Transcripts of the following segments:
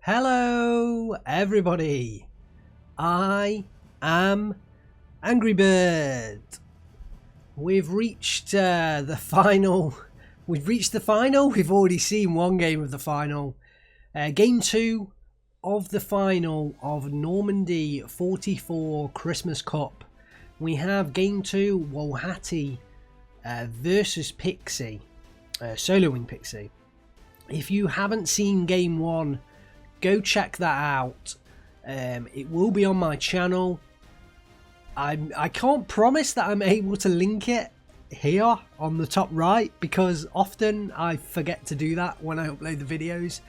Hello everybody, I am Angry Bird. We've reached the final. We've already seen one game of the final. Game 2 of the final of Normandy 44 Christmas Cup. We have game 2, Wlochaty versus Pixy, soloing Pixy. If you haven't seen game 1, go check that out. It will be on my channel. I can't promise that I'm able to link it here on the top right, because often I forget to do that when I upload the videos.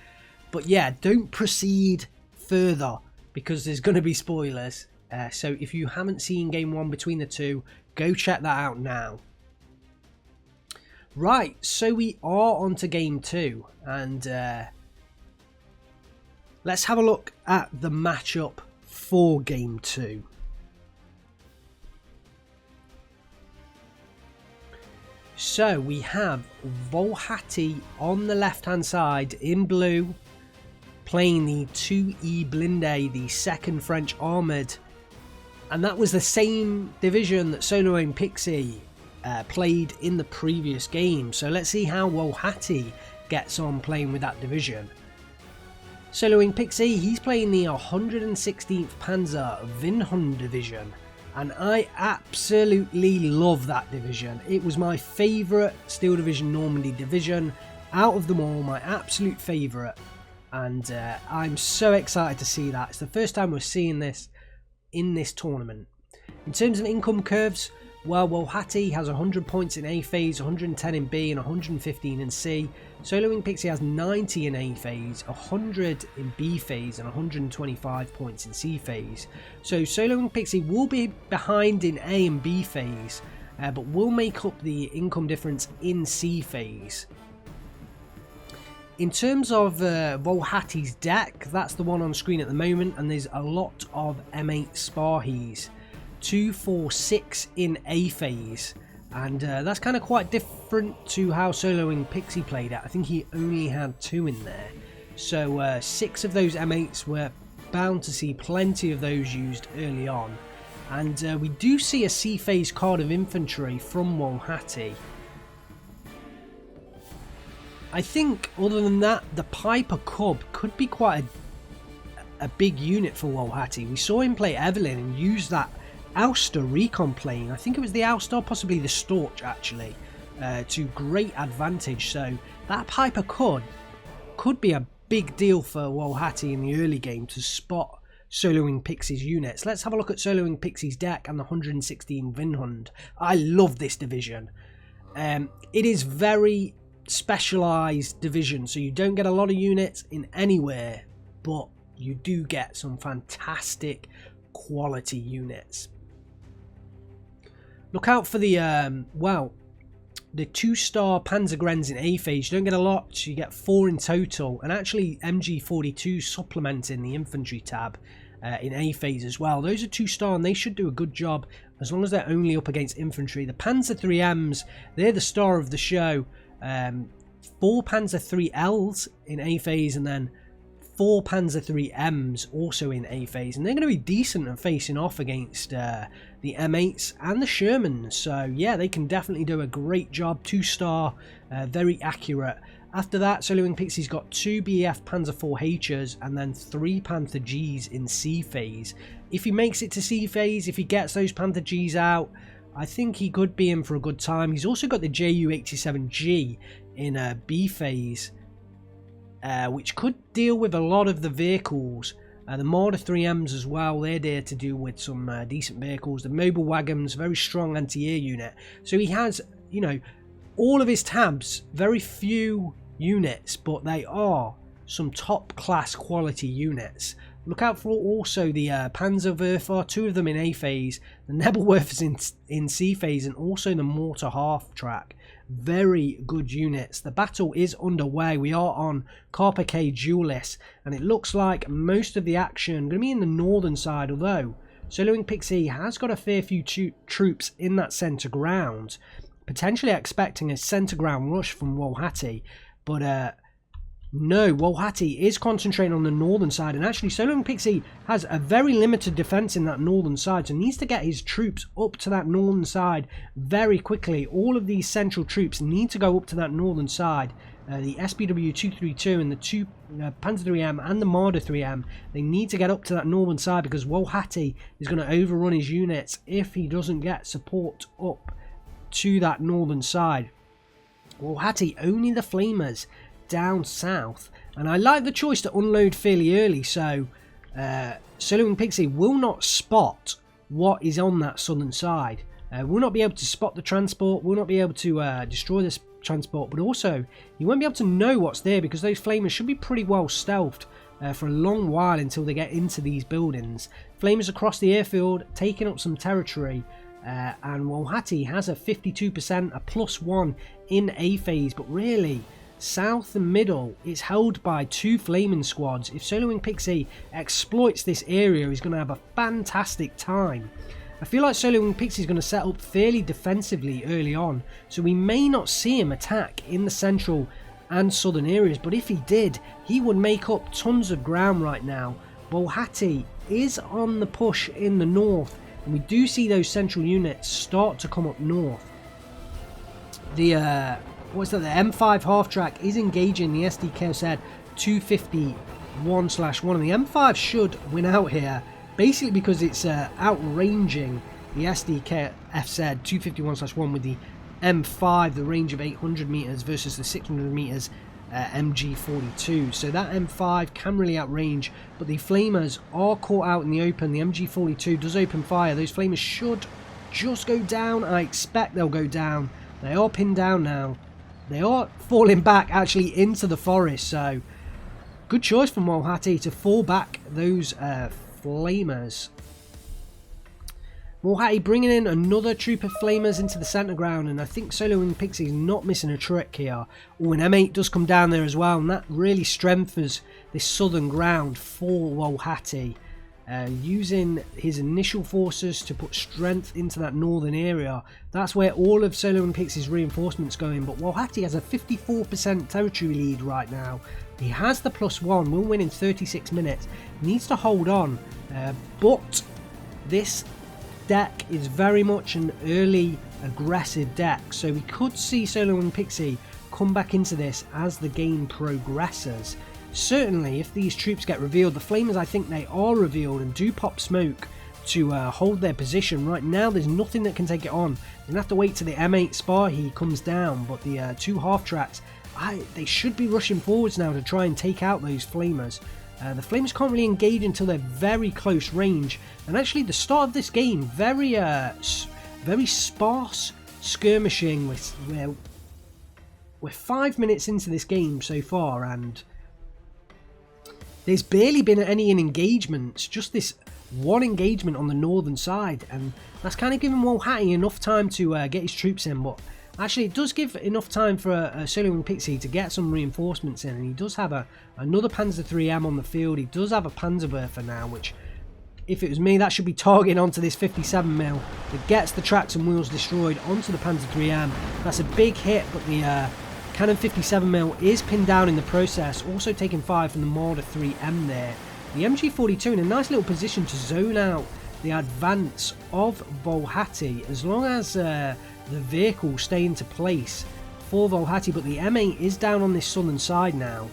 But yeah, don't proceed further because there's going to be spoilers. So if you haven't seen game 1 between the two, go check that out now. Right, so we are on to game 2, and let's have a look at the matchup for game 2. So we have Wlochaty on the left hand side in blue, playing the 2E Blinde, the second French armoured, and that was the same division that soloing Pixy played in the previous game. So let's see how Wlochaty gets on playing with that division. Soloing Pixy, he's playing the 116th Panzer Vinhund division, and I absolutely love that division. It was my favourite Steel Division Normandy division out of them all, my absolute favourite, and I'm so excited to see that. It's the first time we're seeing this in this tournament. In terms of income curves, well, Wlochaty has 100 points in A phase, 110 in B, and 115 in C. Soloing Pixy has 90 in A phase, 100 in B phase, and 125 points in C phase. So soloing Pixy will be behind in A and B phase, but will make up the income difference in C phase. In terms of Wlochaty's deck, that's the one on screen at the moment, and there's a lot of M8 Sparhees. 2, 4, 6 in A phase, and that's kind of quite different to how soloing Pixy played it. I think he only had 2 in there, so 6 of those M8s were bound to see plenty of those used early on. And we do see a C phase card of infantry from Wlochaty. I think other than that, the Piper Cub could be quite a big unit for Wlochaty. We saw him play Evelyn and use that Ouster recon plane. I think it was the Ouster, possibly the Storch actually, to great advantage. So that Piper could be a big deal for Wlochaty in the early game to spot soloing Pixy's units. Let's have a look at soloing Pixy's deck and the 116 Vinhund. I love this division. It is very specialised division, so you don't get a lot of units in anywhere, but you do get some fantastic quality units. Look out for the, the 2-star Panzergrens in A phase. You don't get a lot, so you get 4 in total. And actually MG42 supplementing the infantry tab in A phase as well. Those are 2-star and they should do a good job as long as they're only up against infantry. The Panzer 3Ms, they're the star of the show. 4 Panzer 3Ls in A phase, and then 4 Panzer 3Ms also in A phase, and they're going to be decent at facing off against the M8s and the Shermans. So yeah, they can definitely do a great job. 2-star, very accurate. After that, soloing Pixy's got 2 BF Panzer 4Hs and then 3 Panther Gs in C phase. If he makes it to C phase, if he gets those Panther Gs out, I think he could be in for a good time. He's also got the Ju-87G in B phase, which could deal with a lot of the vehicles. The Marder 3Ms as well, they're there to deal with some decent vehicles. The Mobile Wagons, very strong anti-air unit. So he has, you know, all of his tabs, very few units, but they are some top class quality units. Look out for also the Panzerwerfer, 2 of them in A phase, the Nebelwerfers in C phase, and also the Mortar half track. Very good units. The battle is underway. We are on Carpe Duelis, and it looks like most of the action going to be in the northern side, although soloing Pixy has got a fair few troops in that centre ground, potentially expecting a centre ground rush from Wlochaty, but No, Wlochaty is concentrating on the northern side, and actually Solo and Pixy has a very limited defense in that northern side, so needs to get his troops up to that northern side very quickly. All of these central troops need to go up to that northern side. The SBW 232 and the two Panzer 3M and the Marder 3M, they need to get up to that northern side because Wlochaty is going to overrun his units if he doesn't get support up to that northern side. Wlochaty, only the flamers down south, and I like the choice to unload fairly early, so Solo and Pixy will not spot what is on that southern side. Will not be able to spot the transport, will not be able to destroy this transport, but also you won't be able to know what's there because those flamers should be pretty well stealthed for a long while until they get into these buildings. Flamers across the airfield, taking up some territory, and Wlochaty has a 52%, a +1 in A phase, but really south and middle is held by two flaming squads. If Solo and Pixy exploits this area, he's going to have a fantastic time. I feel like Solo and Pixy is going to set up fairly defensively early on, so we may not see him attack in the central and southern areas, but if he did, he would make up tons of ground right now. Wlochaty is on the push in the north, and we do see those central units start to come up north. The the M5 half track is engaging the SDKZ 251/1, and the M5 should win out here, basically because it's outranging the SDKZ 251/1 with the M5, the range of 800 meters versus the 600 meters MG42. So that M5 can really outrange, but the flamers are caught out in the open. The MG42 does open fire. Those flamers should just go down. I expect they'll go down. They are pinned down now. They are falling back actually into the forest, so good choice from Wlochaty to fall back those flamers. Wlochaty bringing in another troop of flamers into the centre ground, and I think Solo and Pixy is not missing a trick here. Oh, an M8 does come down there as well, and that really strengthens this southern ground for Wlochaty. Using his initial forces to put strength into that northern area. That's where all of Solo and Pixy's reinforcements going, but Wlochaty has a 54% territory lead right now. He has the +1, will win in 36 minutes, needs to hold on, but this deck is very much an early aggressive deck, so we could see Solo and Pixy come back into this as the game progresses. Certainly, if these troops get revealed, the flamers, I think they are revealed and do pop smoke to hold their position. Right now, there's nothing that can take it on. You're going to have to wait till the M8 Sparhy comes down, but the two half-tracks, they should be rushing forwards now to try and take out those flamers. The flamers can't really engage until they're very close range, and actually the start of this game, very sparse skirmishing. We're 5 minutes into this game so far, and there's barely been any engagements, just this one engagement on the northern side, and that's kind of given Wlochaty enough time to get his troops in, but actually it does give enough time for Solo and Pixy to get some reinforcements in, and he does have another Panzer 3M on the field. He does have a Panzerwerfer now, which, if it was me, that should be targeting onto this 57mm that gets the tracks and wheels destroyed onto the Panzer 3M. That's a big hit, but the Cannon 57mm is pinned down in the process, also taking fire from the Marder 3M there. The MG42 in a nice little position to zone out the advance of Wlochaty, as long as the vehicles stay into place for Wlochaty, but the M8 is down on this southern side now,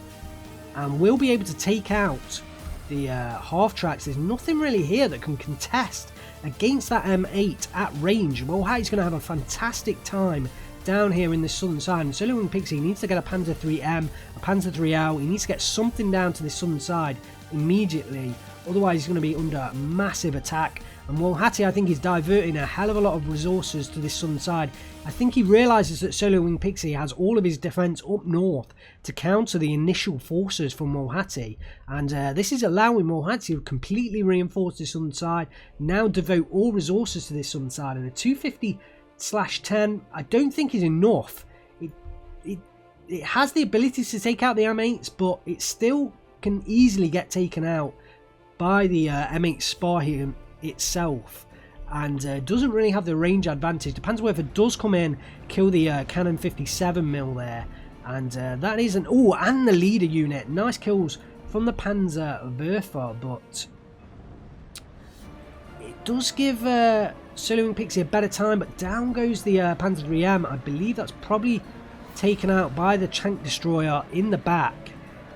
and will be able to take out the half-tracks. There's nothing really here that can contest against that M8 at range. Wlochaty's going to have a fantastic time down here in the southern side, and Solo and Pixy needs to get a Panzer 3M, a Panzer 3L. He needs to get something down to this southern side immediately, otherwise he's going to be under massive attack. And Wlochaty, I think, is diverting a hell of a lot of resources to this southern side. I think he realises that Solo and Pixy has all of his defence up north to counter the initial forces from Wlochaty, and this is allowing Wlochaty to completely reinforce this southern side, now devote all resources to this southern side, and a 250/10 I don't think is enough. It has the ability to take out the M8s, but it still can easily get taken out by the M8 Sparhy itself, and doesn't really have the range advantage. The Panzerwerfer does come in, kill the Cannon 57mm there, And that is an... Oh, and the leader unit. Nice kills from the Panzerwerfer, but it does give Solo Wing Pixie a better time, but down goes the Panzer 3M. I believe that's probably taken out by the tank destroyer in the back,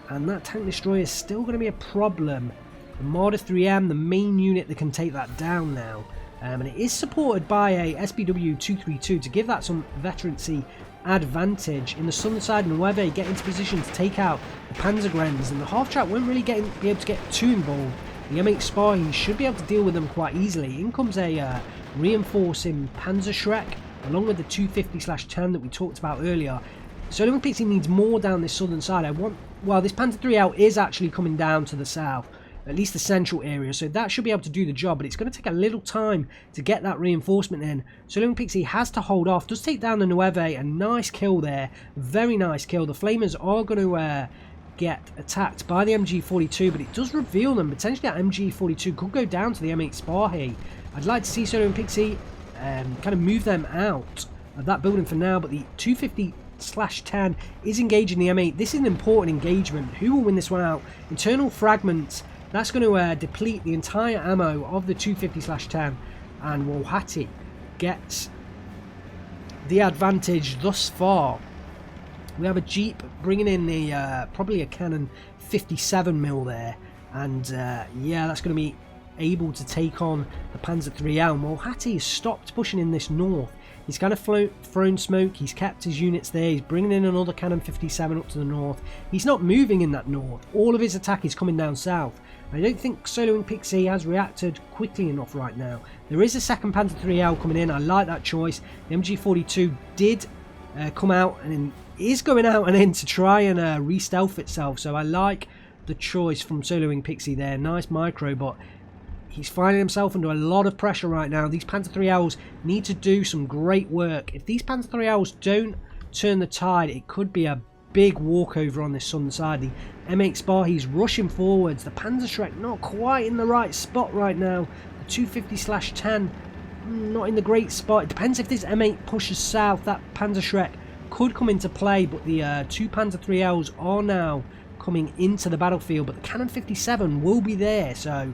and that tank destroyer is still going to be a problem. The Marder 3M, the main unit that can take that down now, and it is supported by a SBW 232 to give that some veterancy advantage. In the southern side, Nueve get into position to take out the Panzergrenz, and the half track won't really be able to get too involved. The M8 Sparhy should be able to deal with them quite easily. In comes a reinforcing Panzerschreck along with the 250/10 that we talked about earlier. Solo Wing Pixie needs more down this southern side. Well, this Panzer 3L is actually coming down to the south, at least the central area, so that should be able to do the job, but it's going to take a little time to get that reinforcement in. Solo Wing Pixie has to hold off, does take down the Nueve, a nice kill there, very nice kill. The Flamers are going to get attacked by the MG42, but it does reveal them. Potentially that MG42 could go down to the M8 Sparhy. I'd like to see Solo Wing Pixie kind of move them out of that building for now, but the 250/10 is engaging the M8. This is an important engagement. Who will win this one out? Internal fragments. That's going to deplete the entire ammo of the 250/10, and Wlochaty gets the advantage thus far. We have a Jeep bringing in the probably a Cannon 57mm there, and yeah, that's going to be able to take on the Panzer 3L. Wlochaty has stopped pushing in this north. He's kind of thrown smoke, he's kept his units there, he's bringing in another Cannon 57 up to the north. He's not moving in that north, all of his attack is coming down south. I don't think Solo Wing Pixie has reacted quickly enough right now. There is a second Panzer 3L coming in, I like that choice. The MG42 did come out and is going out and in to try and re-stealth itself, so I like the choice from Solo Wing Pixie there. Nice micro, but he's finding himself under a lot of pressure right now. These Panzer 3Ls need to do some great work. If these Panzer 3Ls don't turn the tide, it could be a big walkover on this southern side. The M8 Sparhy's rushing forwards. The Panzerschreck not quite in the right spot right now. The 250/10 not in the great spot. It depends if this M8 pushes south. That Panzerschreck could come into play, but the two Panzer 3Ls are now coming into the battlefield, but the Cannon 57 will be there, so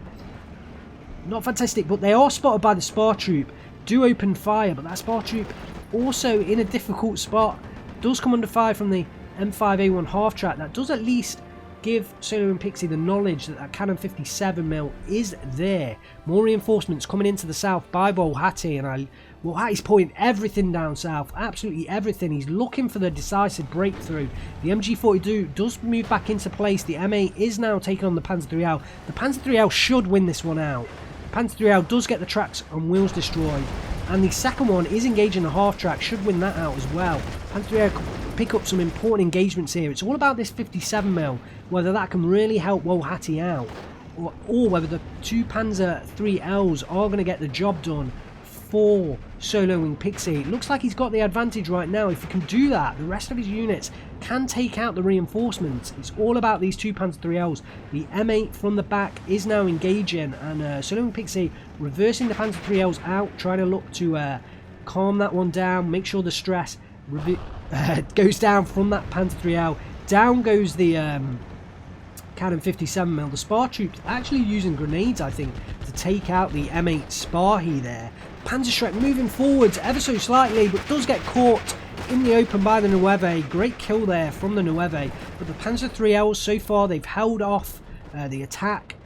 not fantastic. But they are spotted by the Spar Troop, do open fire, but that Spar Troop also in a difficult spot, does come under fire from the M5A1 half track. That does at least give Solo Wing Pixie the knowledge that that Cannon 57mm is there. More reinforcements coming into the south by Wlochaty, and Wlochaty's putting everything down south, absolutely everything. He's looking for the decisive breakthrough. The MG42 does move back into place. The M8 is now taking on the Panzer 3L. The Panzer 3L should win this one out. The Panzer 3L does get the tracks and wheels destroyed, and the second one is engaging the half track, should win that out as well. Panzer 3L could pick up some important engagements here. It's all about this 57mm, whether that can really help Wlochaty out, or whether the two Panzer 3Ls are going to get the job done for Solo Wing Pixie. It looks like he's got the advantage right now. If he can do that, the rest of his units can take out the reinforcements. It's all about these two Panzer 3Ls. The M8 from the back is now engaging, and Solo Wing Pixie reversing the Panzer 3Ls out, trying to look to calm that one down, make sure the stress goes down from that Panzer 3L. Down goes the Cannon 57mm. The Spar Troops actually using grenades, I think, to take out the M8 Sparhy there. Panzerschreck moving forwards ever so slightly, but does get caught in the open by the Nueve. Great kill there from the Nueve. But the Panzer 3Ls so far, they've held off the attack.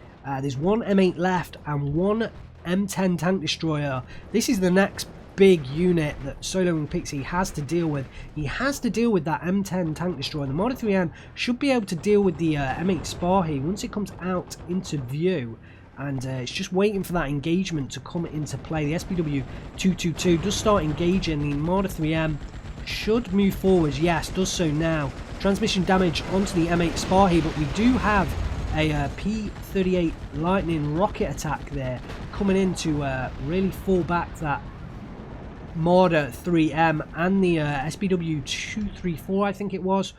There's one M8 left and one M10 tank destroyer. This is the next big unit that Solo Wing Pixie has to deal with. He has to deal with that M10 tank destroyer. The Marder 3M should be able to deal with the M8 Sparhy once it comes out into view, and it's just waiting for that engagement to come into play. The SPW 222 does start engaging. The Marder 3M should move forwards. Yes, does so now. Transmission damage onto the M8 Sparhy, but we do have a P38 Lightning rocket attack there coming in to really fall back that Marder 3M, and the SPW 234, I think it was,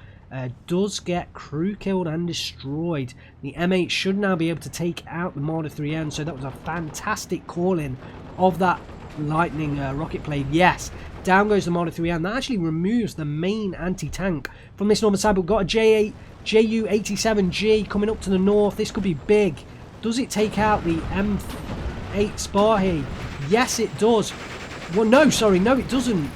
does get crew killed and destroyed. The M8 should now be able to take out the Marder 3M, so that was a fantastic call-in of that Lightning rocket blade. Yes, Down goes the Marder 3M. That actually removes the main anti-tank from this Norman side. But we've got a JU-87G coming up to the north. This could be big. Does it take out the M8 Sparhy? Yes, it does. Well, no, sorry, no, it doesn't.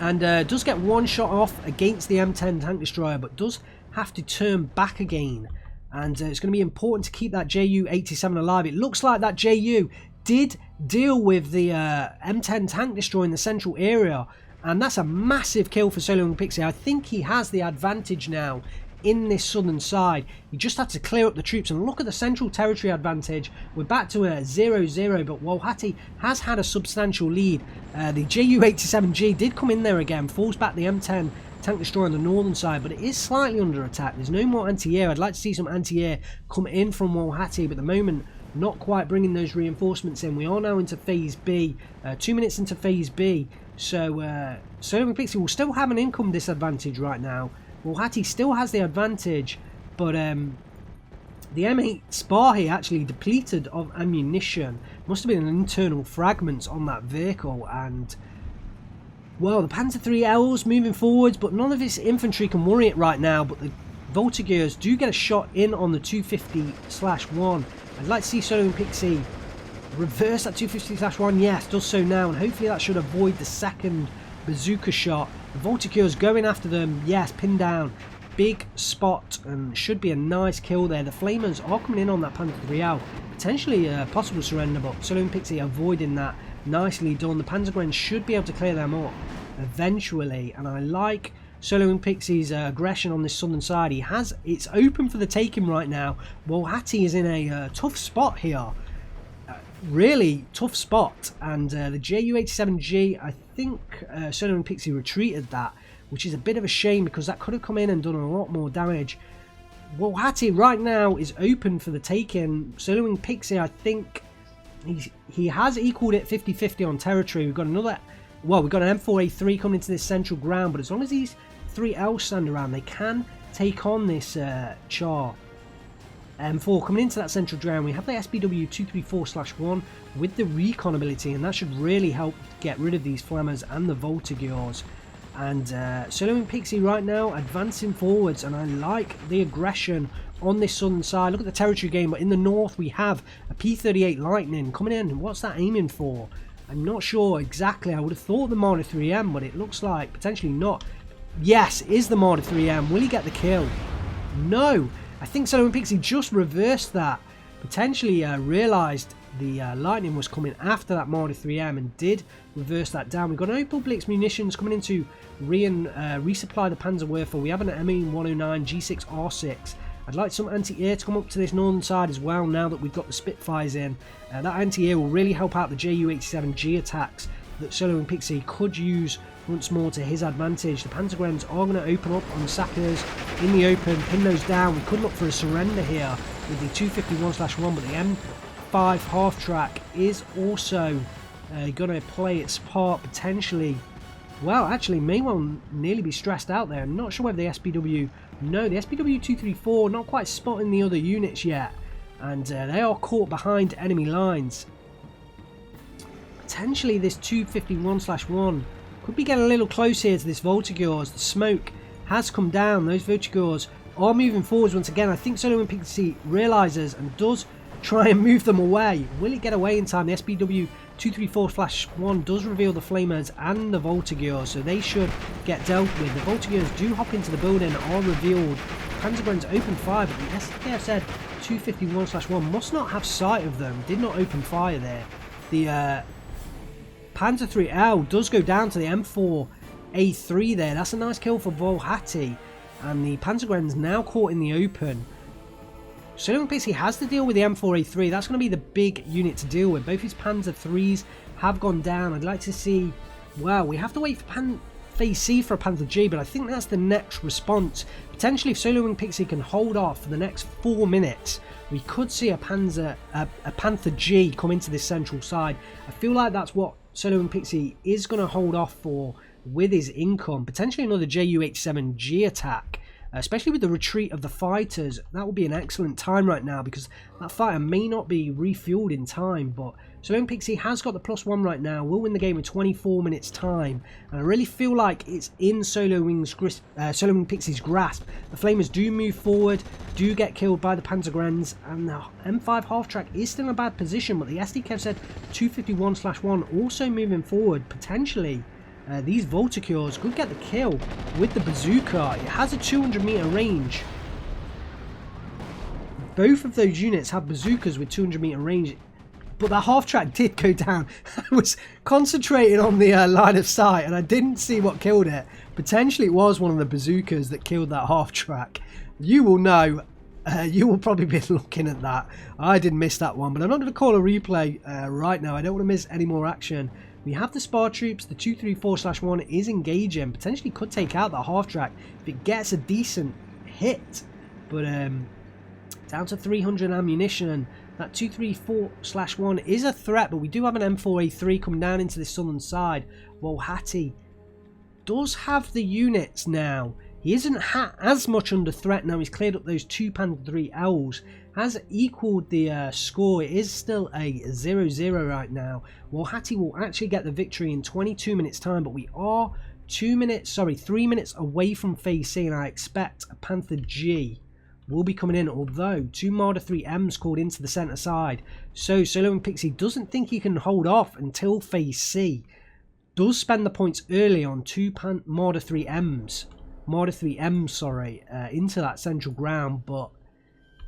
And does get one shot off against the M10 tank destroyer, but does have to turn back again. And it's going to be important to keep that JU-87 alive. It looks like that JU did deal with the M10 tank destroyer in the central area, and that's a massive kill for Solo and Pixy. I think he has the advantage now in this southern side. He just had to clear up the troops, and look at the central territory advantage. We're back to a 0-0, but Wlochaty has had a substantial lead. The JU-87G did come in there again, falls back the M10 tank destroyer on the northern side, but it is slightly under attack. There's no more anti-air. I'd like to see some anti-air come in from Wlochaty, but at the moment not quite bringing those reinforcements in. We are now into phase B, 2 minutes into phase B, so Solo and Pixy will still have an income disadvantage right now. Wlochaty still has the advantage, but the M8 Sparhy actually depleted of ammunition. Must have been an internal fragments on that vehicle, and well, the Panzer III's moving forwards, but none of its infantry can worry it right now. But the Voltigeurs do get a shot in on the 250/1. I'd like to see Solo and Pixy reverse that 250/1. Yes, does so now, and hopefully that should avoid the second bazooka shot. The Voltigeurs going after them. Yes, pinned down. Big spot, and should be a nice kill there. The Flamers are coming in on that Panzer IIIL. Potentially a possible surrender, but Solo and Pixy avoiding that. Nicely done. The Panzergren should be able to clear them up eventually, and I like Solo and Pixy's aggression on this southern side. It's open for the taking right now. Wlochaty is in a tough spot here, really tough spot, and the JU-87G, I think Solo and Pixy retreated that, which is a bit of a shame because that could have come in and done a lot more damage. Wlochaty right now is open for the taking. Solo and Pixy, I think he has equaled it 50-50 on territory. We've got another, well, we've got an M4A3 coming into this central ground, but as long as these 3 Ls stand around, they can take on this Char M4 coming into that central ground. We have the SBW 234/1 with the recon ability, and that should really help get rid of these Flammers and the Voltigeurs. And Solo and Pixy right now advancing forwards, and I like the aggression on this southern side. Look at the territory gain, but in the north we have a P-38 Lightning coming in. What's that aiming for? I'm not sure exactly. I would have thought the Marder 3M, but it looks like potentially not. Yes, it is the Marder 3M. Will he get the kill? No. I think Solo and Pixy just reversed that. Potentially realised the Lightning was coming after that Marder 3M and did reverse that down. We've got an Opel Blitz munitions coming in to resupply the Panzerwerfer. We have an ME-109 G6R6. I'd like some anti-air to come up to this northern side as well now that we've got the Spitfires in. That anti-air will really help out the JU-87G attacks that Solo and Pixy could use once more to his advantage. The Panzergrens are going to open up on Sackers in the open, pin those down. We could look for a surrender here with the 251/1, but the M5 half-track is also going to play its part potentially. Well, actually, may well nearly be stressed out there. I'm not sure whether the SPW... No, the SPW 234 not quite spotting the other units yet, and they are caught behind enemy lines. Potentially this 251/1 could be getting a little close here to this Voltigeurs. The smoke has come down. Those Voltigeurs are moving forwards once again. I think Solo and Pixy realises and does try and move them away. Will it get away in time? The SPW 234/1 does reveal the Flamers and the Voltigeurs, so they should get dealt with. The Voltigeurs do hop into the building, are revealed. Panzergrens open fire, but the SKFZ 251/1 must not have sight of them. Did not open fire there. The Panzer IIIL does go down to the M4A3 there. That's a nice kill for Wlochaty, and the Panzergrens now caught in the open. Solo and Pixy has to deal with the M4A3. That's going to be the big unit to deal with. Both his Panzer IIIs have gone down. I'd like to see... Well, we have to wait for Phase C for a Panzer G, but I think that's the next response. Potentially, if Solo and Pixy can hold off for the next 4 minutes, we could see a Panther G come into this central side. I feel like that's what Solo and Pixy is going to hold off for with his income. Potentially another JU-87G attack. especially with the retreat of the fighters. That would be an excellent time right now, because that fighter may not be refueled in time. But Solo Pixy has got the +1 right now, will win the game in 24 minutes time, and I really feel like it's in Solo Pixy's grasp. The Flamers do move forward, do get killed by the Panzergrenz, and the M5 half-track is still in a bad position, but the SD Kev said 251/1 also moving forward. Potentially these Volticures could get the kill with the bazooka. It has a 200-meter range. Both of those units have bazookas with 200-meter range, but that half-track did go down. I was concentrating on the line of sight, and I didn't see what killed it. Potentially it was one of the bazookas that killed that half-track. You will know. You will probably be looking at that. I did miss that one, but I'm not going to call a replay right now. I don't want to miss any more action. We have the spar troops. The 234/1 is engaging. Potentially could take out that half-track if it gets a decent hit. But down to 300 ammunition. That 234/1 is a threat, but we do have an M4A3 coming down into the southern side. Wlochaty does have the units now. He isn't as much under threat now. He's cleared up those 2 Panther III-Ls. Has equaled the score. It is still a 0-0 right now. Wlochaty will actually get the victory in 22 minutes time, but we are 3 minutes away from phase C, and I expect a Panther G will be coming in, although 2 Marder 3Ms called into the centre side. So Solo Pixy doesn't think he can hold off until phase C. Does spend the points early on 2 Marder 3Ms. Into that central ground, but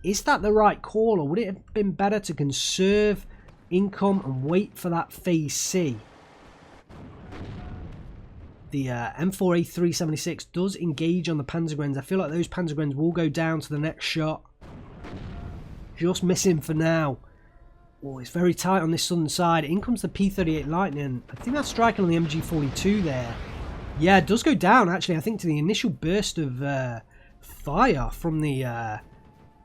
is that the right call, or would it have been better to conserve income and wait for that phase C? The M4A376 does engage on the Panzergrenz. I feel like those Panzergrenz will go down to the next shot. Just missing for now. Oh, it's very tight on this southern side. In comes the P38 Lightning. I think that's striking on the MG42 there. Yeah, it does go down, actually, I think, to the initial burst of fire from the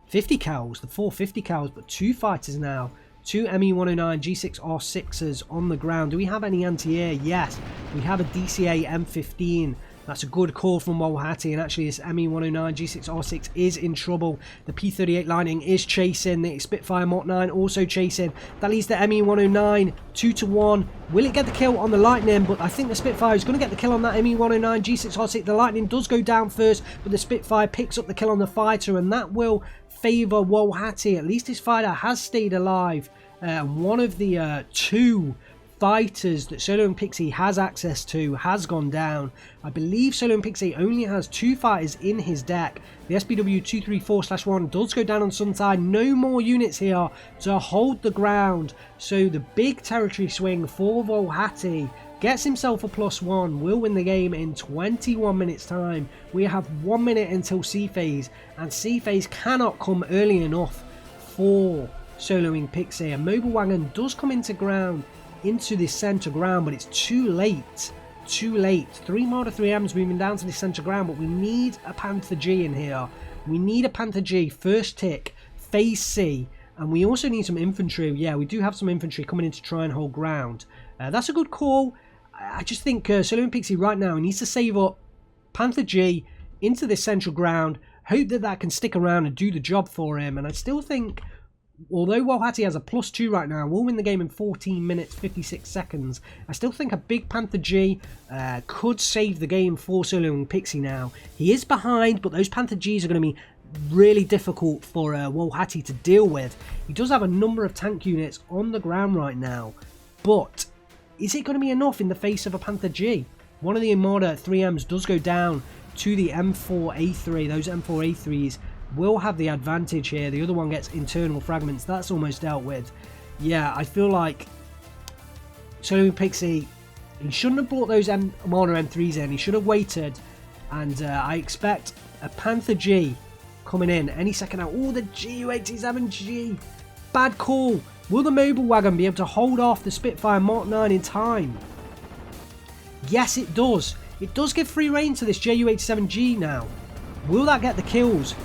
50 cals, the 450 cals, but 2 fighters now. 2 ME109 G6R6s on the ground. Do we have any anti-air? Yes, we have a DCA M15. That's a good call from Wlochaty, and actually this ME109 G6R6 is in trouble. The P38 Lightning is chasing, the Spitfire Mach 9 also chasing. That leaves the ME109 2-1. Will it get the kill on the Lightning? But I think the Spitfire is going to get the kill on that ME109 G6R6. The Lightning does go down first, but the Spitfire picks up the kill on the fighter, and that will favour Wlochaty. At least his fighter has stayed alive. One of the 2 fighters that Solo Pixy has access to has gone down. I believe Solo Pixy only has 2 fighters in his deck. The SPW 234/1 does go down on some side. No more units here to hold the ground. So the big territory swing for Wlochaty gets himself a +1, will win the game in 21 minutes time. We have 1 minute until C phase, and C phase cannot come early enough for Solo Pixy. A mobile wagon does come into this centre ground, but it's too late. 3 Marder 3Ms moving down to the centre ground, but we need a Panther G in here. We need a Panther G, first tick, phase C, and we also need some infantry. Yeah, we do have some infantry coming in to try and hold ground. That's a good call. I just think Solo Pixy right now needs to save up Panther G into this central ground, hope that that can stick around and do the job for him, and I still think, although Wlochaty has a +2 right now, will win the game in 14 minutes 56 seconds. I still think a big Panther G could save the game for Solo Pixy now. He is behind, but those Panther Gs are going to be really difficult for Wlochaty to deal with. He does have a number of tank units on the ground right now, but is it going to be enough in the face of a Panther G? One of the Armada 3Ms does go down to the M4A3. Those M4A3s will have the advantage here. The other one gets internal fragments. That's almost dealt with. Yeah, I feel like Solo Pixy, he shouldn't have brought those Armada M3s in. He should have waited, and I expect a Panther G coming in any second now. Oh, the GU87G. Bad call. Will the mobile wagon be able to hold off the Spitfire Mach 9 in time? Yes, it does. It does give free rein to this Ju-87G now. Will that get the kills?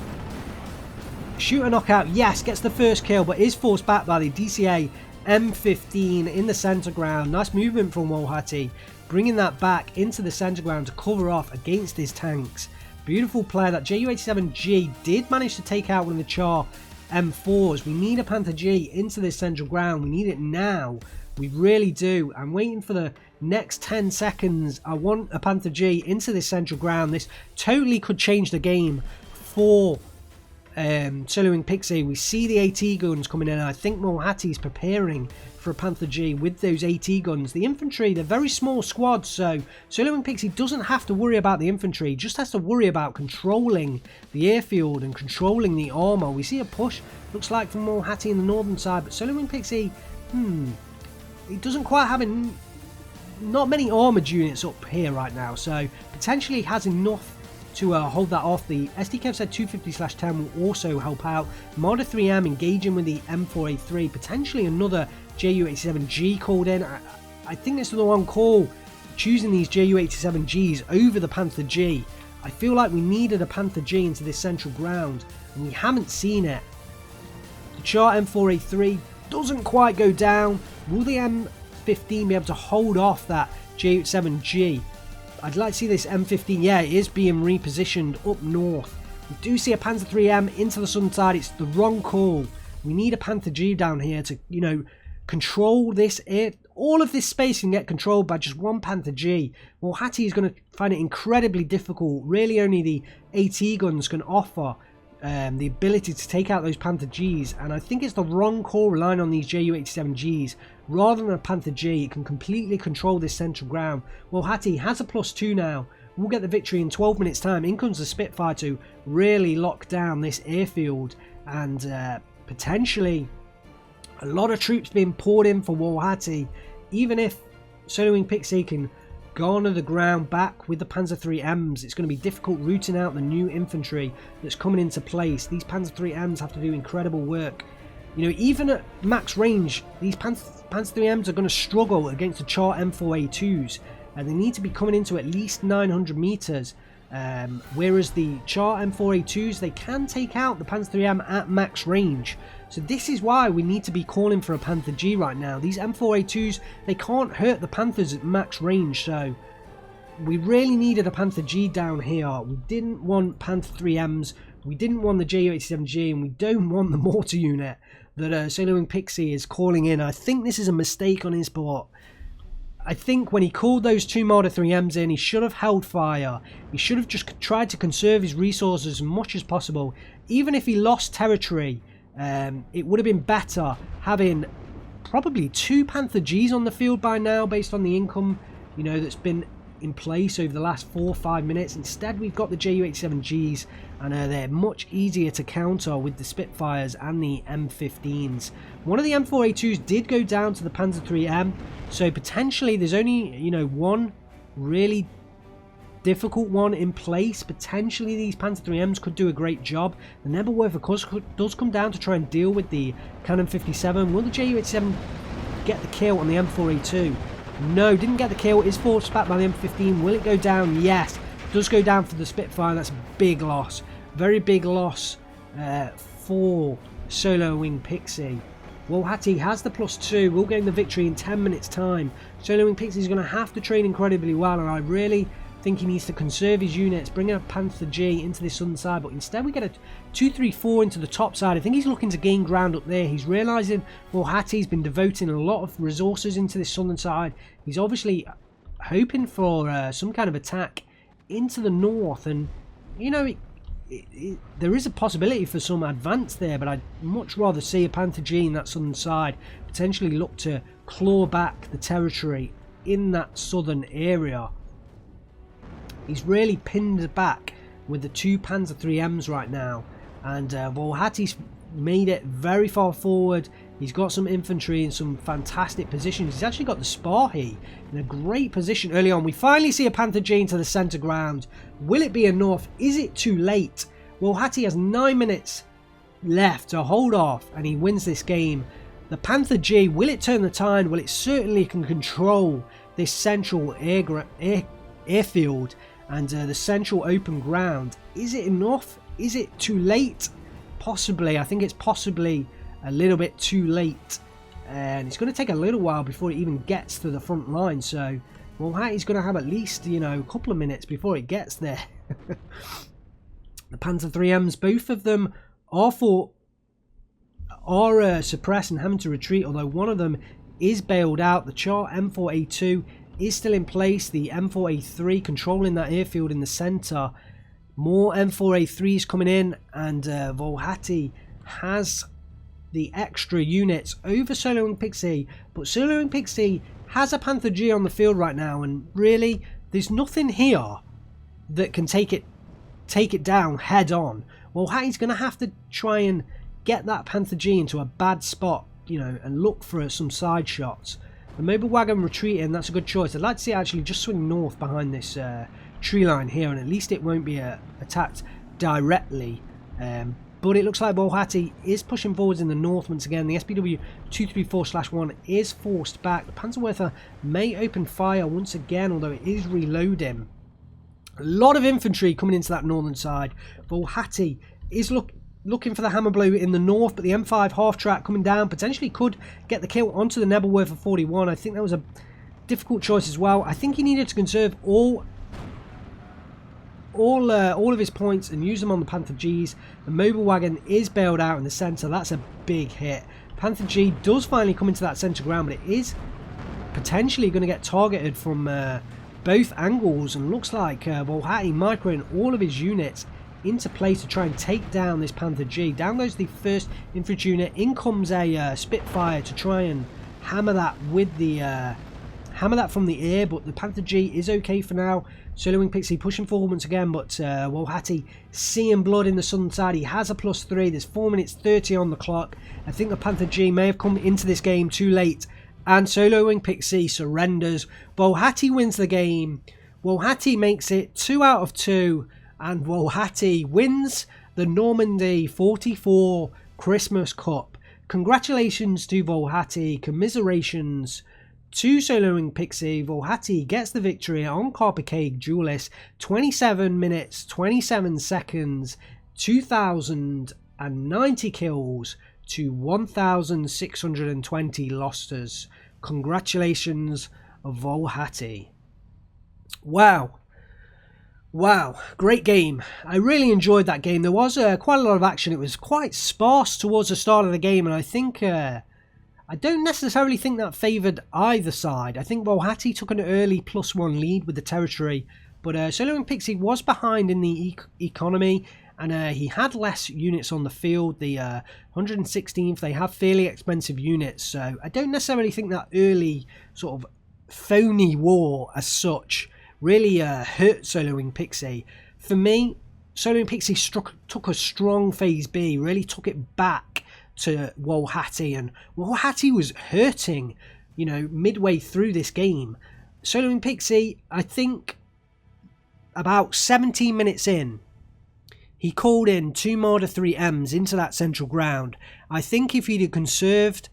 Shoot a knockout. Yes, gets the first kill, but is forced back by the DCA M15 in the centre ground. Nice movement from Wlochaty, bringing that back into the centre ground to cover off against his tanks. Beautiful play. That Ju-87G did manage to take out one of the Char M4s. We need a Panther G into this central ground. We need it now. We really do. I'm waiting for the next 10 seconds. I want a Panther G into this central ground. This totally could change the game for Soloing Pixy. We see the AT guns coming in. I think Wlochaty's preparing for a Panther G with those AT guns. The infantry, they're very small squads, so Soloing Pixy doesn't have to worry about the infantry, just has to worry about controlling the airfield and controlling the armor. We see a push, looks like, from Wlochaty in the northern side, but Soloing Pixy, he doesn't quite have not many armoured units up here right now, so potentially has enough to hold that off. The SDK said 250/10 will also help out. Marder 3M engaging with the M4A3, potentially another Ju-87G called in. I think this is the wrong call, choosing these Ju-87Gs over the Panther G. I feel like we needed a Panther G into this central ground, and we haven't seen it. The Char M4A3 doesn't quite go down. Will the M15 be able to hold off that Ju-87G? I'd like to see this M15, yeah, it is being repositioned up north. We do see a Panther 3M into the southern side. It's the wrong call. We need a Panther G down here to, you know, control this air. All of this space can get controlled by just one Panther G. Wlochaty is going to find it incredibly difficult. Really only the AT guns can offer the ability to take out those Panther Gs, and I think it's the wrong call relying on these Ju-87Gs. Rather than a Panther G, it can completely control this central ground. Wlochaty has a +2 now. We'll get the victory in 12 minutes time. In comes the Spitfire to really lock down this airfield, and potentially a lot of troops being poured in for Wlochaty. Even if Soloing Pixy can garner the ground back with the Panzer 3Ms, it's going to be difficult rooting out the new infantry that's coming into place. These Panzer 3Ms have to do incredible work. You know, even at max range, these Panzer 3Ms are going to struggle against the Char M4A2s, and they need to be coming into at least 900 meters. Whereas the Char M4A2s, they can take out the Panzer 3M at max range. So this is why we need to be calling for a Panther G right now. These M4A2s, they can't hurt the Panthers at max range, so we really needed a Panther G down here. We didn't want Panther 3Ms, we didn't want the Ju-87G, and we don't want the mortar unit that Soloing Pixy is calling in. I think this is a mistake on his part. I think when he called those two Marder 3Ms in, he should have held fire. He should have just tried to conserve his resources as much as possible. Even if he lost territory, it would have been better having probably 2 Panther Gs on the field by now, based on the income, you know, that's been in place over the last 4 or 5 minutes. Instead, we've got the Ju-87Gs, and they're much easier to counter with the Spitfires and the M15s. One of the M4A2s did go down to the Panzer 3M, so potentially there's only, you know, one really difficult one in place. Potentially these Panzer 3Ms could do a great job. The Nebelwerfer, of course, does come down to try and deal with the Cannon 57. Will the Ju-87 get the kill on the M4A2? No, didn't get the kill. Is forced back by the M15. Will it go down? Yes. Does go down for the Spitfire. That's a big loss. Very big loss for Soloing Pixy. Wlochaty has the +2. We'll gain the victory in 10 minutes time. Soloing Pixy is going to have to train incredibly well, and I really think he needs to conserve his units, bring in a Panther G into this southern side, but instead we get a 2-3-4 into the top side. I think he's looking to gain ground up there. He's realising Wlochaty's been devoting a lot of resources into this southern side. He's obviously hoping for some kind of attack into the north, and you know, there is a possibility for some advance there, but I'd much rather see a Panther G in that southern side, potentially look to claw back the territory in that southern area. He's really pinned back with the 2 Panzer 3Ms right now, and Wlochaty's made it very far forward. He's got some infantry in some fantastic positions. He's actually got the Sparhy in a great position early on. We finally see a Panther G into the centre ground. Will it be enough? Is it too late? Wlochaty has 9 minutes left to hold off, and he wins this game. The Panther G, will it turn the tide? Well, it certainly can control this central airfield and the central open ground. Is it enough? Is it too late? Possibly. I think it's possibly a little bit too late, and it's going to take a little while before it even gets to the front line, so Wlochaty's going to have at least, you know, a couple of minutes before it gets there. The Panther 3Ms, both of them are suppressed and having to retreat, although one of them is bailed out. The Char M4A2 is still in place. The M4A3 controlling that airfield in the centre. More M4A3s coming in, and Wlochaty has the extra units over Solo and Pixy, but Solo and Pixy has a Panther G on the field right now, and really there's nothing here that can take it down head on. Wlochaty's going to have to try and get that Panther G into a bad spot, you know, and look for some side shots. The mobile wagon retreating, that's a good choice. I'd like to see it actually just swing north behind this tree line here, and at least it won't be attacked directly. But it looks like Wlochaty is pushing forwards in the north once again. The SPW 234/1 is forced back. The Panzerwerfer may open fire once again, although it is reloading. A lot of infantry coming into that northern side. Wlochaty is looking for the hammer blow in the north, but the M5 half track coming down potentially could get the kill onto the Nebelwerfer 41. I think that was a difficult choice as well. I think he needed to conserve all of his points and use them on the Panther Gs. The mobile wagon is bailed out in the centre. That's a big hit. Panther G does finally come into that centre ground, but it is potentially going to get targeted from both angles, and looks like Wlochaty microing all of his units into play to try and take down this Panther G. Down goes the 1st infantry unit. In comes a Spitfire to try and hammer that with the hammer that from the air, but the Panther G is okay for now. Solo and Pixy pushing forward once again, but Wlochaty seeing blood in the southern side. He has a +3. There's 4 minutes 30 on the clock. I think the Panther G may have come into this game too late, and Solo and Pixy surrenders. Wlochaty wins the game. Wlochaty makes it 2 out of 2, and Wlochaty wins the Normandy 44 Christmas Cup. Congratulations to Wlochaty. Commiserations to Solo and Pixy. Wlochaty gets the victory on Carpe Cake Duelist. 27 minutes, 27 seconds, 2,090 kills to 1,620 losses. Congratulations, Wlochaty. Wow. Wow, great game. I really enjoyed that game. There was quite a lot of action. It was quite sparse towards the start of the game, and I think I don't necessarily think that favoured either side. I think Wlochaty took an early +1 lead with the territory, but Solo and Pixy was behind in the economy, and he had less units on the field. The 116th, they have fairly expensive units, so I don't necessarily think that early sort of phony war as such really hurt Solo and Pixy. For me, Solo and Pixy took a strong phase B, really took it back to Wlochaty, and Wlochaty was hurting, you know, midway through this game. Solo and Pixy, I think about 17 minutes in, he called in 2 Marder 3Ms into that central ground. I think if he'd have conserved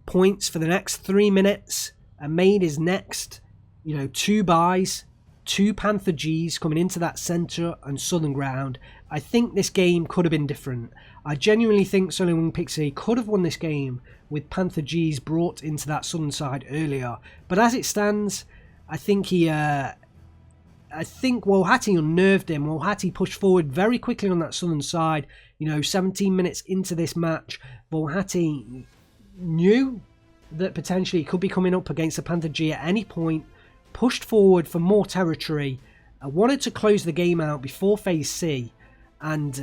points for the next 3 minutes and made his next, you know, 2 buys, 2 Panther Gs coming into that centre and southern ground, I think this game could have been different. I genuinely think Solo and Pixy could have won this game with Panther Gs brought into that southern side earlier. But as it stands, I think Wlochaty unnerved him. Wlochaty pushed forward very quickly on that southern side. You know, 17 minutes into this match, Wlochaty knew that potentially he could be coming up against a Panther G at any point, pushed forward for more territory, wanted to close the game out before phase C, and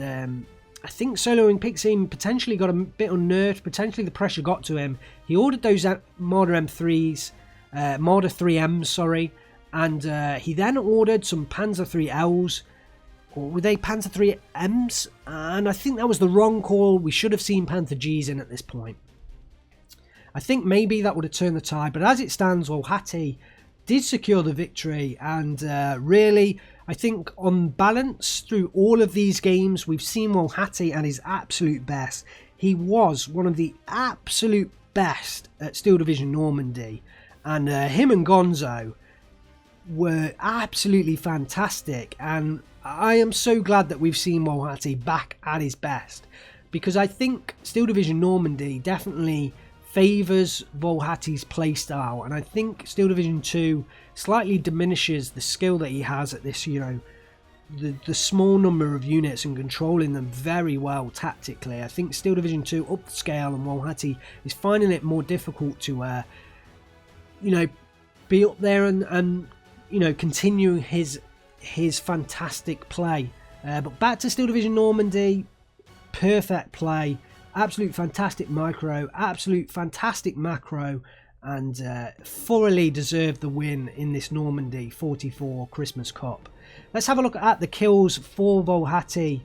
I think Solo and Pixy potentially got a bit unnerved. Potentially the pressure got to him. He ordered those Marder M3s, Marder 3Ms, sorry, and he then ordered some Panzer 3Ls, or were they Panzer 3Ms? And I think that was the wrong call. We should have seen Panther Gs in at this point. I think maybe that would have turned the tide, but as it stands, Wlochaty did secure the victory, and really, I think on balance through all of these games, we've seen Wlochaty at his absolute best. He was one of the absolute best at Steel Division Normandy, and him and Gonzo were absolutely fantastic, and I am so glad that we've seen Wlochaty back at his best, because I think Steel Division Normandy definitely favours Wlochaty's playstyle, and I think Steel Division 2 slightly diminishes the skill that he has at this, you know, the small number of units and controlling them very well tactically. I think Steel Division 2 up the scale, and Wlochaty is finding it more difficult to you know, be up there and you know, continue his fantastic play. But back to Steel Division Normandy, perfect play, absolute fantastic micro, absolute fantastic macro, and thoroughly deserved the win in this Normandy 44 Christmas Cup. Let's have a look at the kills for Wlochaty.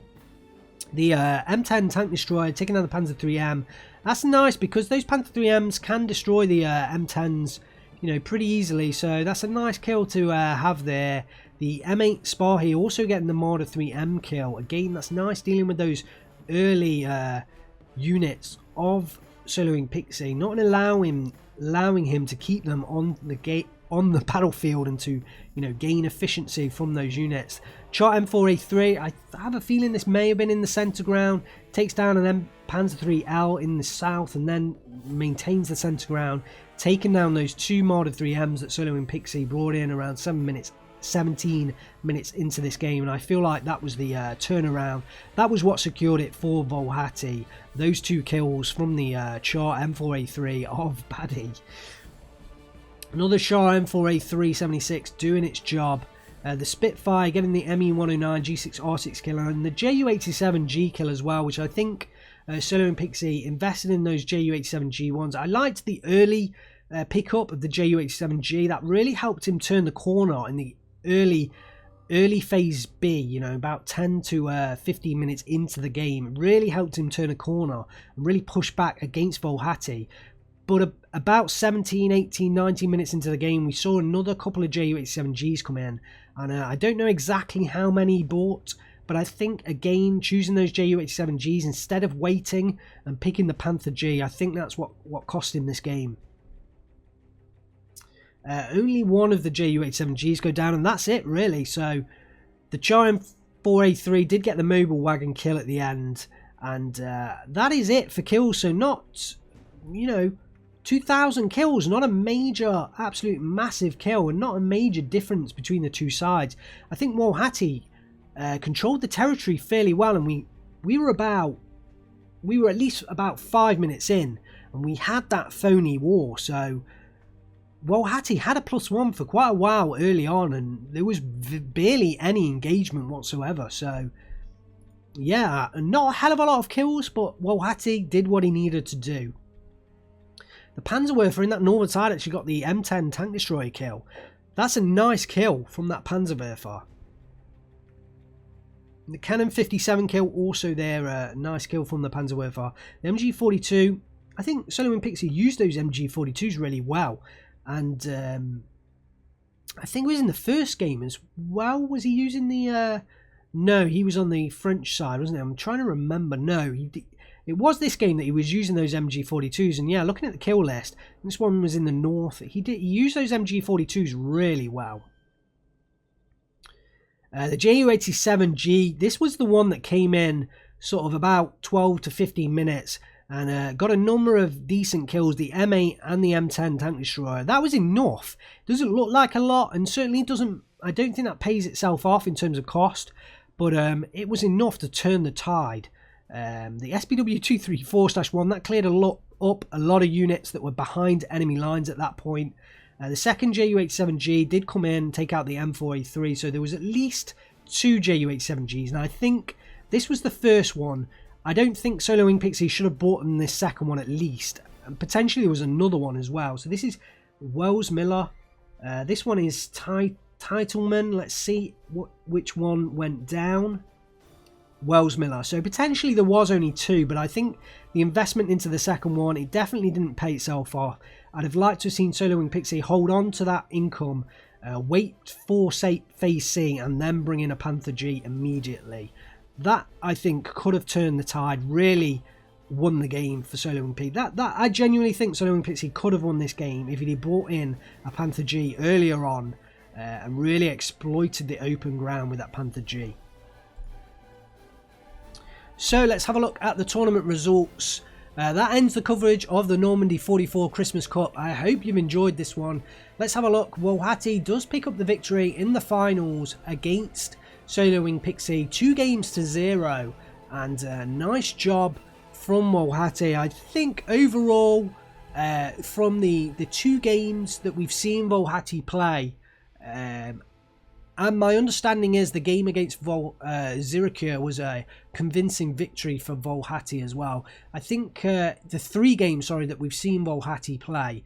The M10 tank destroyer taking down the Panzer III-M. That's nice because those Panther III-Ms can destroy the M10s, you know, pretty easily. So that's a nice kill to have there. The M8 Spahi also getting the Marder III-M kill. Again, that's nice dealing with those early units of Solo Wing Pixy, not allowing him to keep them on the battlefield and to, you know, gain efficiency from those units. Chart M4A3, I have a feeling this may have been in the center ground, takes down an Panzer III-L in the south and then maintains the center ground, taking down those two Marder III-Ms that Solo Wing Pixy brought in around 17 minutes into this game, and I feel like that was the turnaround. That was what secured it for Wlochaty. Those two kills from the Char M4A3 of Paddy. Another Char M4A3-76 doing its job. The Spitfire getting the ME-109 G6R6 kill, and the Ju-87G kill as well, which I think Solo Wing Pixy invested in those Ju-87G ones. I liked the early pickup of the Ju-87G. That really helped him turn the corner in the early phase B, you know, about 10 to 15 minutes into the game. It really helped him turn a corner and really push back against Wlochaty. But about 17, 18, 19 minutes into the game, we saw another couple of Ju-87Gs come in, and I don't know exactly how many he bought, but I think, again, choosing those Ju-87Gs instead of waiting and picking the Panther G, I think that's what cost him this game. Only one of the Ju-87Gs go down, and that's it, really. So the Char M4A3 did get the mobile wagon kill at the end, and that is it for kills. So not, you know, 2,000 kills, not a major, absolute massive kill, and not a major difference between the two sides. I think Wlochaty controlled the territory fairly well, and we were at least about 5 minutes in, and we had that phony war. So Wlochaty had a +1 for quite a while early on, and there was barely any engagement whatsoever. So yeah, not a hell of a lot of kills, but Wlochaty did what he needed to do. The Panzerwerfer in that northern side actually got the M10 tank destroyer kill. That's a nice kill from that Panzerwerfer. The Cannon 57 kill also there, nice kill from the Panzerwerfer. The MG42, I think Solo Wing Pixy used those MG42s really well. And I think it was in the first game as well. Was he using the... no, he was on the French side, wasn't he? I'm trying to remember. No, it was this game that he was using those MG42s. And yeah, looking at the kill list, this one was in the north. He used those MG42s really well. The Ju-87G, this was the one that came in sort of about 12 to 15 minutes and got a number of decent kills, the M8 and the M10 tank destroyer. That was enough. Doesn't look like a lot, and certainly doesn't, I don't think that pays itself off in terms of cost, but it was enough to turn the tide. The SPW234-1, that cleared up a lot of units that were behind enemy lines at that point. The second Ju-87G did come in, take out the M4A3, so there was at least two Ju-87Gs, and I think this was the first one. I don't think Solo Wing Pixy should have bought in this second one at least, and potentially there was another one as well. So this is Wells Miller, this one is Titleman. Let's see which one went down. Wells Miller. So potentially there was only two, but I think the investment into the second one, it definitely didn't pay itself off. I'd have liked to have seen Solo Wing Pixy hold on to that income, wait for Phase C, and then bring in a Panther G immediately. That, I think, could have turned the tide, really won the game for Solo Wing Pixy. I genuinely think Solo Wing Pixy could have won this game if he'd brought in a Panther G earlier on and really exploited the open ground with that Panther G. So let's have a look at the tournament results. That ends the coverage of the Normandy 44 Christmas Cup. I hope you've enjoyed this one. Let's have a look. Wlochaty does pick up the victory in the finals against soloing Pixy 2-0, and nice job from Wlochaty. I think overall, from the 2 games that we've seen Wlochaty play, and my understanding is the game against Ziricure was a convincing victory for Wlochaty as well. I think the 3 games, that we've seen Wlochaty play,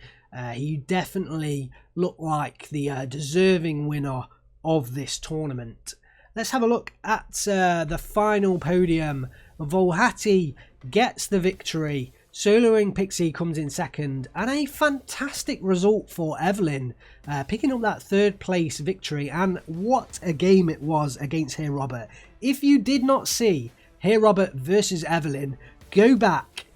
he definitely looked like the deserving winner of this tournament. Let's have a look at the final podium. Wlochaty gets the victory. Soloing Pixy comes in second, and a fantastic result for Evelyn, picking up that 3rd place victory. And what a game it was against Here Robert. If you did not see Here Robert versus Evelyn, go back,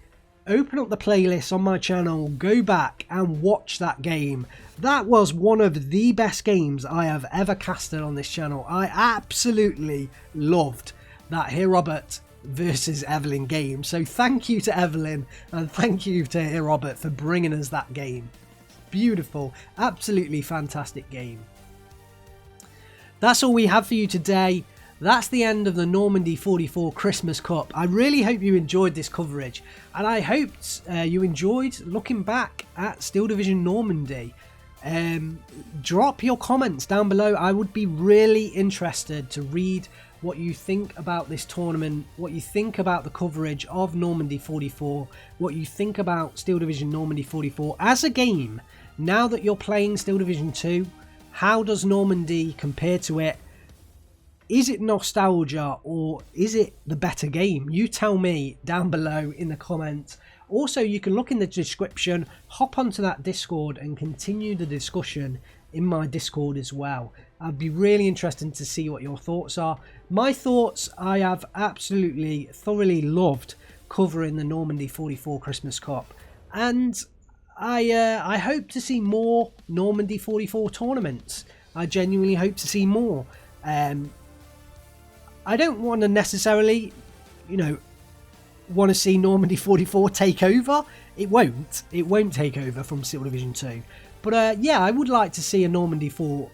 open up the playlist on my channel, go back and watch that game. That was one of the best games I have ever casted on this channel. I absolutely loved that Here Robert versus Evelyn game. So thank you to Evelyn and thank you to Here Robert for bringing us that game. Beautiful, absolutely fantastic game. That's all we have for you today. That's the end of the Normandy 44 Christmas Cup. I really hope you enjoyed this coverage, and I hoped you enjoyed looking back at Steel Division Normandy. Drop your comments down below. I would be really interested to read what you think about this tournament, what you think about the coverage of Normandy 44, what you think about Steel Division Normandy 44 as a game. Now that you're playing Steel Division 2, how does Normandy compare to it? Is it nostalgia or is it the better game? You tell me down below in the comments. Also, you can look in the description, hop onto that Discord and continue the discussion in my Discord as well. I'd be really interested to see what your thoughts are. My thoughts, I have absolutely thoroughly loved covering the Normandy 44 Christmas Cup, and I hope to see more Normandy 44 tournaments. I genuinely hope to see more. I don't want to necessarily, want to see Normandy 44 take over. It won't take over from Steel Division 2. But yeah, I would like to see a Normandy 4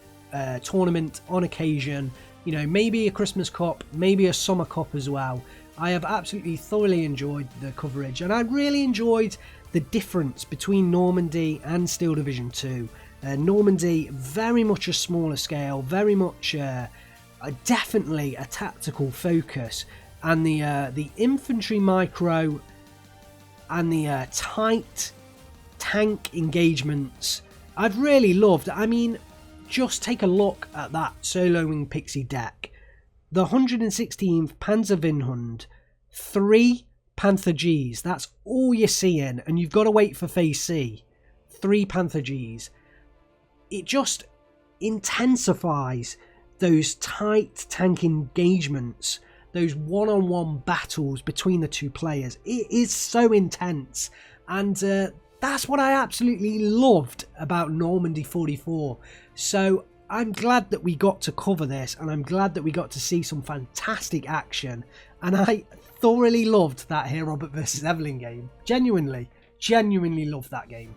tournament on occasion. Maybe a Christmas Cup, maybe a Summer Cup as well. I have absolutely thoroughly enjoyed the coverage, and I really enjoyed the difference between Normandy and Steel Division 2. Normandy, very much a smaller scale, very much definitely a tactical focus, and the infantry micro and the tight tank engagements I've really loved. I mean, just take a look at that soloing Pixy deck. The 116th Panzerwindhund, 3 Panther Gs, that's all you're seeing, and you've got to wait for phase C. 3 Panther Gs. It just intensifies those tight tank engagements, those one-on-one battles between the 2 players. It is so intense, and that's what I absolutely loved about Normandy 44. So I'm glad that we got to cover this, and I'm glad that we got to see some fantastic action, and I thoroughly loved that Here Robert versus Evelyn game. Genuinely loved that game.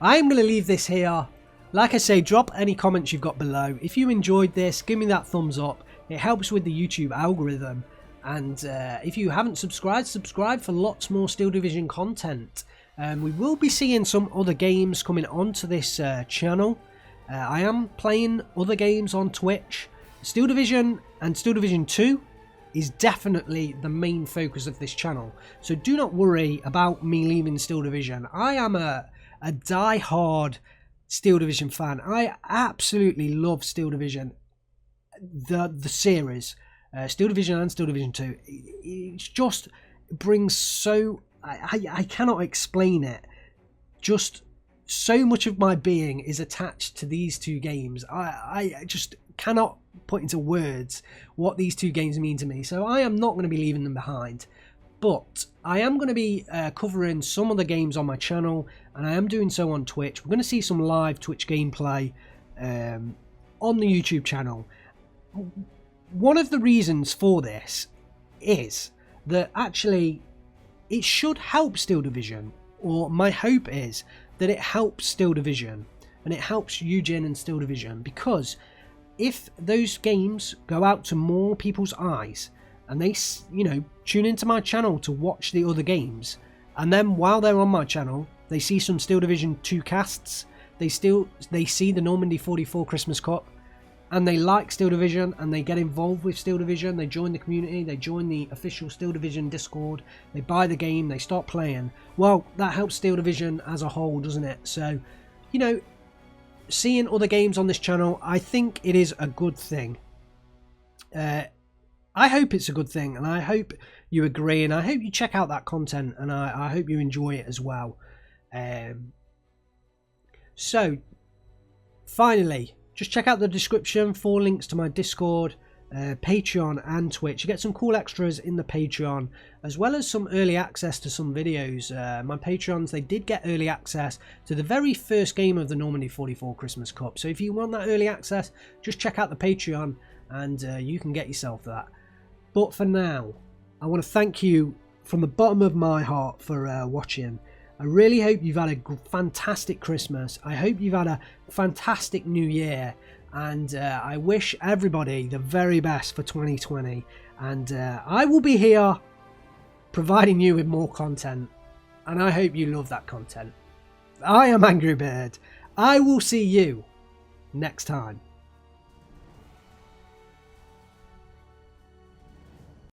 I'm going to leave this here. Like I say, drop any comments you've got below. If you enjoyed this, give me that thumbs up. It helps with the YouTube algorithm. And if you haven't subscribed, subscribe for lots more Steel Division content. We will be seeing some other games coming onto this channel. I am playing other games on Twitch. Steel Division and Steel Division 2 is definitely the main focus of this channel. So do not worry about me leaving Steel Division. I am a die-hard Steel Division fan. I absolutely love Steel Division, the series, Steel Division and Steel Division 2. It just brings so, I cannot explain it. Just so much of my being is attached to these 2 games. I just cannot put into words what these 2 games mean to me. So I am not going to be leaving them behind. But I am going to be covering some of the games on my channel, and I am doing so on Twitch. We're going to see some live Twitch gameplay on the YouTube channel. One of the reasons for this is that actually it should help Steel Division, or my hope is that it helps Steel Division, and it helps Eugene and Steel Division, because if those games go out to more people's eyes and they, you know, tune into my channel to watch the other games, and then while they're on my channel they see some Steel Division 2 casts, they see the Normandy 44 Christmas Cup, and they like Steel Division and they get involved with Steel Division, they join the community, they join the official Steel Division Discord, they buy the game, they start playing, well, that helps Steel Division as a whole, doesn't it? So, you know, seeing other games on this channel, I think it is a good thing. I hope it's a good thing, and I hope you agree, and I hope you check out that content, and I hope you enjoy it as well. So, finally, just check out the description for links to my Discord, Patreon and Twitch. You get some cool extras in the Patreon, as well as some early access to some videos. My Patreons, they did get early access to the very first game of the Normandy 44 Christmas Cup. So if you want that early access, just check out the Patreon and you can get yourself that. But for now, I want to thank you from the bottom of my heart for watching. I really hope you've had a fantastic Christmas. I hope you've had a fantastic New Year. And I wish everybody the very best for 2020. And I will be here providing you with more content. And I hope you love that content. I am Angry Bird. I will see you next time.